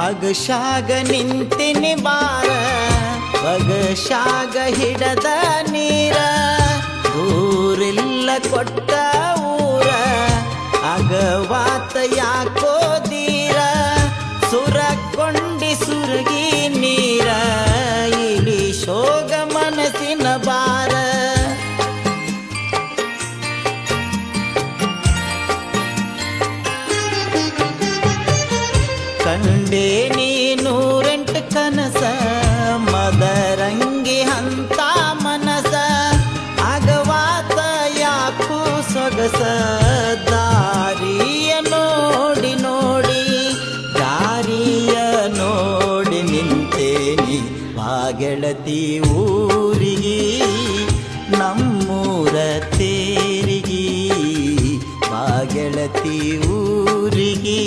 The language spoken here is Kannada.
ಅಗಶಾಗ ನಿಂತಿನಿ ಬಾರ ಬಗಶಾಗ ಹಿಡದ ನೀರ ಊರಿಲ್ಲ ಕೊಟ್ಟ ಊರ ಅಗವಾತ ಯಾಕೋ ದೀರ ಸುರಕೊಂಡಿ ಸುರಗಿ ನೀರ ಇಳಿ ಶೋಗ ಮನಸ್ಸಿನ ಬಾರ ಕಂಡೇ ನೀನೂರೆಂಟು ಕನಸ ಮದರಂಗಿ ಹಂತ ಮನಸ ಅಗವಾತ ಯಾಕೂ ಸೊಗಸ ದಾರಿಯ ನೋಡಿ ನೋಡಿ ದಾರಿಯ ನೋಡಿ ನಿಂತೇನಿ ಬಾಗೆಳತಿ ಊರಿಗಿ ನಮ್ಮೂರ ತೇರಿಗಿ ಬಾಗೆಳತಿ ಊರಿಗಿ